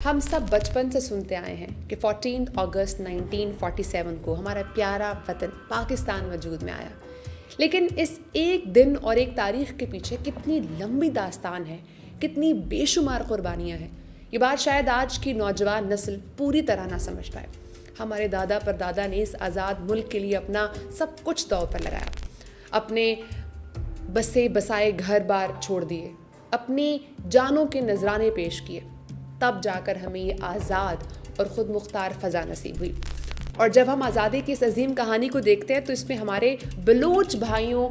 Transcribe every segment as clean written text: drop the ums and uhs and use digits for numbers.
ہم سب بچپن سے سنتے آئے ہیں کہ 14 اگست 1947 کو ہمارا پیارا وطن پاکستان وجود میں آیا، لیکن اس ایک دن اور ایک تاریخ کے پیچھے کتنی لمبی داستان ہے، کتنی بے شمار قربانیاں ہیں، یہ بات شاید آج کی نوجوان نسل پوری طرح نہ سمجھ پائے۔ ہمارے دادا پر دادا نے اس آزاد ملک کے لیے اپنا سب کچھ داؤ پر لگایا، اپنے بسائے گھر بار چھوڑ دیے، اپنی جانوں کے نذرانے پیش کیے، تب جا کر ہمیں یہ آزاد اور خود مختار فضا نصیب ہوئی۔ اور جب ہم آزادی کی اس عظیم کہانی کو دیکھتے ہیں تو اس میں ہمارے بلوچ بھائیوں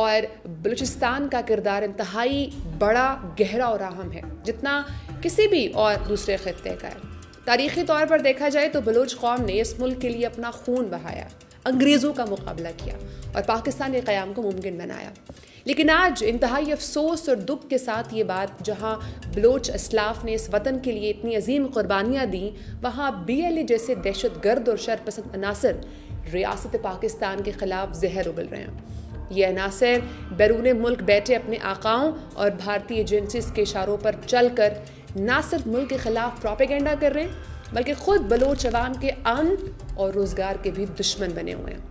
اور بلوچستان کا کردار انتہائی بڑا، گہرا اور اہم ہے، جتنا کسی بھی اور دوسرے خطے کا ہے۔ تاریخی طور پر دیکھا جائے تو بلوچ قوم نے اس ملک کے لیے اپنا خون بہایا، انگریزوں کا مقابلہ کیا اور پاکستان کے قیام کو ممکن بنایا۔ لیکن آج انتہائی افسوس اور دکھ کے ساتھ یہ بات، جہاں بلوچ اسلاف نے اس وطن کے لیے اتنی عظیم قربانیاں دیں، وہاں BLA جیسے دہشت گرد اور شر پسند عناصر ریاست پاکستان کے خلاف زہر اگل رہے ہیں۔ یہ عناصر بیرون ملک بیٹھے اپنے آقاؤں اور بھارتی ایجنسیز کے اشاروں پر چل کر نہ صرف ملک کے خلاف پروپیگنڈا کر رہے ہیں، بلکہ خود بلوچ عوام کے امن اور روزگار کے بھی دشمن بنے ہوئے ہیں۔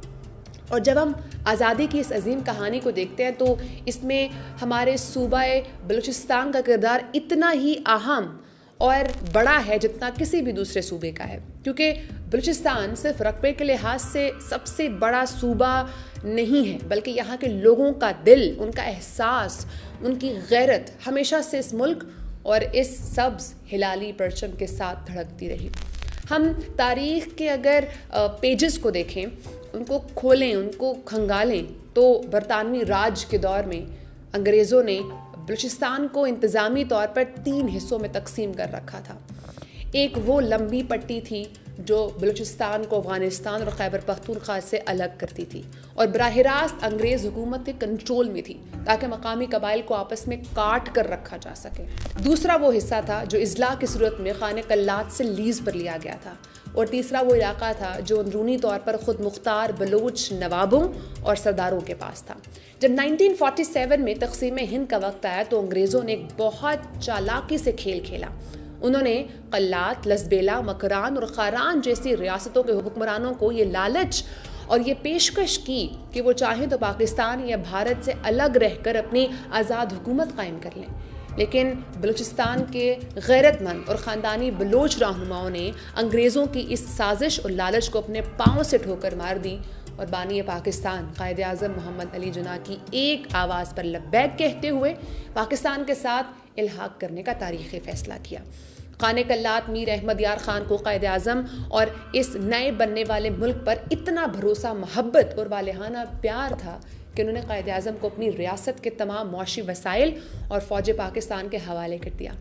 اور جب ہم آزادی کی اس عظیم کہانی کو دیکھتے ہیں تو اس میں ہمارے صوبہ بلوچستان کا کردار اتنا ہی اہم اور بڑا ہے جتنا کسی بھی دوسرے صوبے کا ہے، کیونکہ بلوچستان صرف رقبے کے لحاظ سے سب سے بڑا صوبہ نہیں ہے، بلکہ یہاں کے لوگوں کا دل، ان کا احساس، ان کی غیرت ہمیشہ سے اس ملک اور اس سبز ہلالی پرچم کے ساتھ دھڑکتی رہی۔ ہم تاریخ کے اگر پیجز کو دیکھیں، ان کو کھولیں، ان کو کھنگالیں، تو برطانوی راج کے دور میں انگریزوں نے بلوچستان کو انتظامی طور پر 3 حصوں میں تقسیم کر رکھا تھا۔ ایک وہ لمبی پٹی تھی جو بلوچستان کو افغانستان اور خیبر پختونخوا سے الگ کرتی تھی اور براہ راست انگریز حکومت کے کنٹرول میں تھی، تاکہ مقامی قبائل کو آپس میں کاٹ کر رکھا جا سکے۔ دوسرا وہ حصہ تھا جو اضلاع کی صورت میں خانہ قلات سے لیز پر لیا گیا تھا، اور تیسرا وہ علاقہ تھا جو اندرونی طور پر خود مختار بلوچ نوابوں اور سرداروں کے پاس تھا۔ جب 1947 میں تقسیم ہند کا وقت آیا تو انگریزوں نے ایک بہت چالاکی سے کھیل کھیلا۔ انہوں نے قلات، لسبیلا، مکران اور خاران جیسی ریاستوں کے حکمرانوں کو یہ لالچ اور یہ پیشکش کی کہ وہ چاہیں تو پاکستان یا بھارت سے الگ رہ کر اپنی آزاد حکومت قائم کر لیں، لیکن بلوچستان کے غیرت مند اور خاندانی بلوچ رہنماؤں نے انگریزوں کی اس سازش اور لالچ کو اپنے پاؤں سے ٹھوکر مار دی اور بانی پاکستان قائد اعظم محمد علی جناح کی ایک آواز پر لبیک کہتے ہوئے پاکستان کے ساتھ الحاق کرنے کا تاریخی فیصلہ کیا۔ خانہ قلات میر احمد یار خان کو قائد اعظم اور اس نئے بننے والے ملک پر اتنا بھروسہ، محبت اور والہانہ پیار تھا کہ انہوں نے قائد اعظم کو اپنی ریاست کے تمام معاشی وسائل اور فوج پاکستان کے حوالے کر دیا۔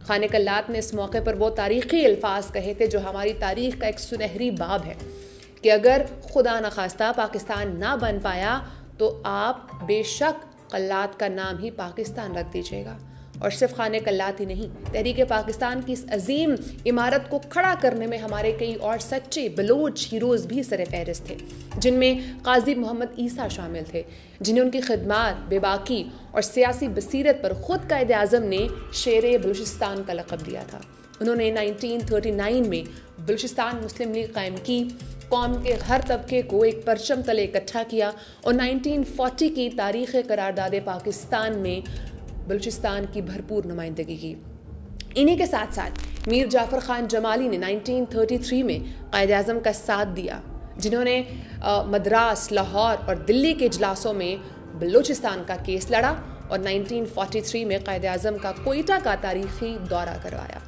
خانہ قلات نے اس موقع پر وہ تاریخی الفاظ کہے تھے جو ہماری تاریخ کا ایک سنہری باب ہے کہ اگر خدا نخواستہ پاکستان نہ بن پایا تو آپ بے شک قلات کا نام ہی پاکستان رکھ دیجیے گا۔ اور صرف خانہ قلات ہی نہیں، تحریک پاکستان کی اس عظیم عمارت کو کھڑا کرنے میں ہمارے کئی اور سچے بلوچ ہیروز بھی سر فہرست تھے، جن میں قاضی محمد عیسیٰ شامل تھے، جنہیں ان کی خدمات، بے باکی اور سیاسی بصیرت پر خود قائد اعظم نے شیر بلوچستان کا لقب دیا تھا۔ انہوں نے 1939 میں بلوچستان مسلم لیگ قائم کی، قوم کے ہر طبقے کو ایک پرچم تلے اکٹھا کیا اور 1940 کی تاریخ قرارداد پاکستان میں بلوچستان کی بھرپور نمائندگی کی۔ انہی کے ساتھ ساتھ میر جعفر خان جمالی نے 1933 میں قائد اعظم کا ساتھ دیا، جنہوں نے مدراس، لاہور اور دلی کے اجلاسوں میں بلوچستان کا کیس لڑا اور 1943 میں قائد اعظم کا کوئٹہ کا تاریخی دورہ کروایا۔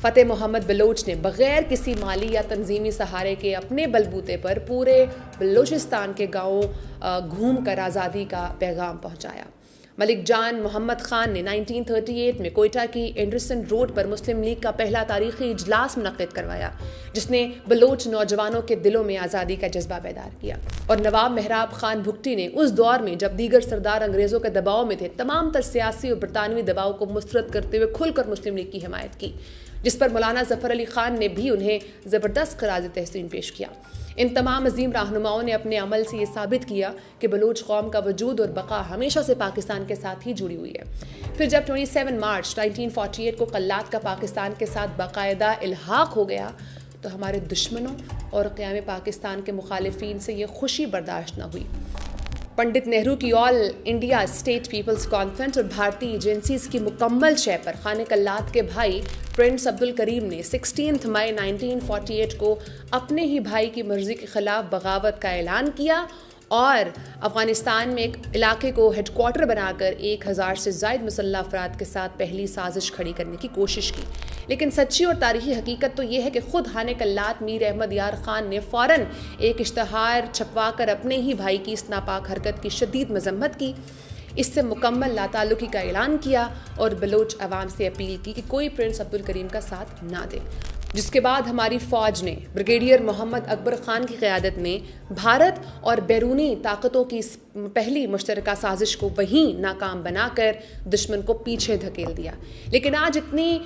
فتح محمد بلوچ نے بغیر کسی مالی یا تنظیمی سہارے کے اپنے بلبوتے پر پورے بلوچستان کے گاؤں گھوم کر آزادی کا پیغام پہنچایا۔ ملک جان محمد خان نے 1938 میں کوئٹہ کی اینڈرسن روڈ پر مسلم لیگ کا پہلا تاریخی اجلاس منعقد کروایا، جس نے بلوچ نوجوانوں کے دلوں میں آزادی کا جذبہ بیدار کیا۔ اور نواب محراب خان بھگٹی نے اس دور میں جب دیگر سردار انگریزوں کے دباؤ میں تھے، تمام تر سیاسی اور برطانوی دباؤ کو مسترد کرتے ہوئے کھل کر مسلم لیگ کی حمایت کی، جس پر مولانا ظفر علی خان نے بھی انہیں زبردست خراج تحسین پیش کیا۔ ان تمام عظیم رہنماؤں نے اپنے عمل سے یہ ثابت کیا کہ بلوچ قوم کا وجود اور بقا ہمیشہ سے پاکستان کے ساتھ ہی جڑی ہوئی ہے۔ پھر جب 27 مارچ 1948 کو قلات کا پاکستان کے ساتھ باقاعدہ الحاق ہو گیا تو ہمارے دشمنوں اور قیام پاکستان کے مخالفین سے یہ خوشی برداشت نہ ہوئی۔ پنڈت نہرو کی آل انڈیا اسٹیٹ پیپلز کانفرنس اور بھارتی ایجنسیز کی مکمل شے پر خانہ قلات کے بھائی پرنس عبد الکریم نے 16 مئی 1948 کو اپنے ہی بھائی کی مرضی کے خلاف بغاوت کا اعلان کیا اور افغانستان میں ایک علاقے کو ہیڈ کوارٹر بنا کر 1000 سے زائد مسلح افراد کے ساتھ پہلی سازش کھڑی کرنے کی کوشش کی۔ لیکن سچی اور تاریخی حقیقت تو یہ ہے کہ خود خانہ قلات میر احمد یار خان نے فوراً ایک اشتہار چھپوا کر اپنے ہی بھائی کی اس ناپاک حرکت کی شدید مذمت کی، اس سے مکمل لاتعلقی کا اعلان کیا اور بلوچ عوام سے اپیل کی کہ کوئی پرنس عبد الکریم کا ساتھ نہ دے، جس کے بعد ہماری فوج نے بریگیڈیئر محمد اکبر خان کی قیادت میں بھارت اور بیرونی طاقتوں کی پہلی مشترکہ سازش کو وہیں ناکام بنا کر دشمن کو پیچھے دھکیل دیا۔ لیکن آج اتنی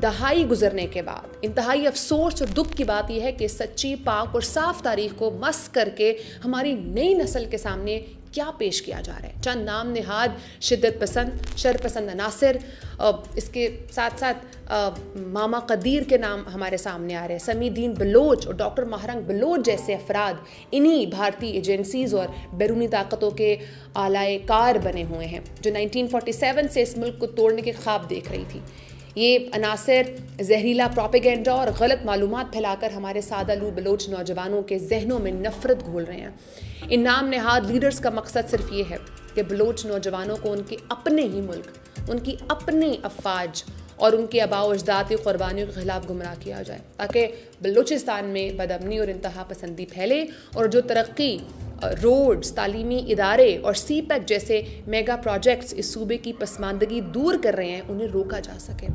دہائی گزرنے کے بعد انتہائی افسوس اور دکھ کی بات یہ ہے کہ سچی، پاک اور صاف تاریخ کو مس کر کے ہماری نئی نسل کے سامنے کیا پیش کیا جا رہا ہے۔ چند نام نہاد شدت پسند، شر پسند عناصر، اس کے ساتھ ساتھ ماما قدیر کے نام ہمارے سامنے آ رہے ہیں، سمیع الدین بلوچ اور ڈاکٹر ماہرنگ بلوچ جیسے افراد انہی بھارتی ایجنسیز اور بیرونی طاقتوں کے آلائے کار بنے ہوئے ہیں جو 1947 سے اس ملک کو توڑنے کے خواب دیکھ رہی تھی۔ یہ عناصر زہریلا پروپیگنڈا اور غلط معلومات پھیلا کر ہمارے سادہ لو بلوچ نوجوانوں کے ذہنوں میں نفرت گھول رہے ہیں۔ ان نام نہاد لیڈرز کا مقصد صرف یہ ہے کہ بلوچ نوجوانوں کو ان کے اپنے ہی ملک، ان کی اپنی افواج اور ان کے آباء و اجداد کی قربانیوں کے خلاف گمراہ کیا جائے، تاکہ بلوچستان میں بدامنی اور انتہا پسندی پھیلے اور جو ترقی، روڈز، تعلیمی ادارے اور سی پیک جیسے میگا پروجیکٹس اس صوبے کی پسماندگی دور کر رہے ہیں انہیں روکا جا سکے۔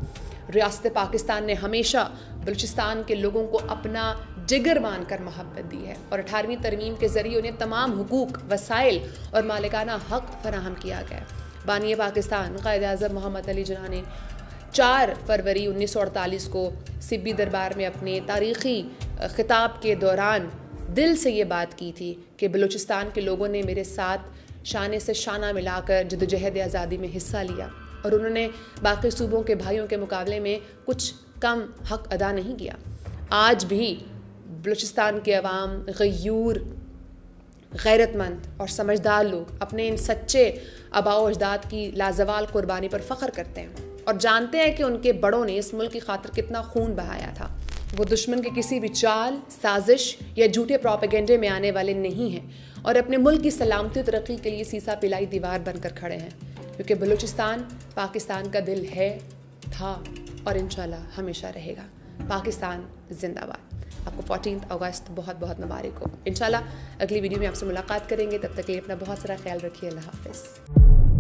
ریاست پاکستان نے ہمیشہ بلوچستان کے لوگوں کو اپنا جگر مان کر محبت دی ہے اور 18ویں ترمیم کے ذریعے انہیں تمام حقوق، وسائل اور مالکانہ حق فراہم کیا گیا۔ بانی پاکستان قائد اعظم محمد علی جناح نے 4 فروری 1948 کو سبی دربار میں اپنے تاریخی خطاب کے دوران دل سے یہ بات کی تھی کہ بلوچستان کے لوگوں نے میرے ساتھ شانے سے شانہ ملا کر جدوجہد آزادی میں حصہ لیا اور انہوں نے باقی صوبوں کے بھائیوں کے مقابلے میں کچھ کم حق ادا نہیں کیا۔ آج بھی بلوچستان کے عوام غیور، غیرت مند اور سمجھدار لوگ اپنے ان سچے آباء و اجداد کی لازوال قربانی پر فخر کرتے ہیں اور جانتے ہیں کہ ان کے بڑوں نے اس ملک کی خاطر کتنا خون بہایا تھا۔ وہ دشمن کے کسی بھی چال، سازش یا جھوٹے پروپیگنڈے میں آنے والے نہیں ہیں اور اپنے ملک کی سلامتی و ترقی کے لیے سیسا پلائی دیوار بن کر کھڑے ہیں، کیونکہ بلوچستان پاکستان کا دل ہے، تھا اور انشاءاللہ ہمیشہ رہے گا۔ پاکستان زندہ باد۔ آپ کو 14 اگست بہت بہت مبارک ہو۔ انشاءاللہ اگلی ویڈیو میں آپ سے ملاقات کریں گے، تب تک کے لیے اپنا بہت سارا خیال رکھیے۔ اللہ حافظ۔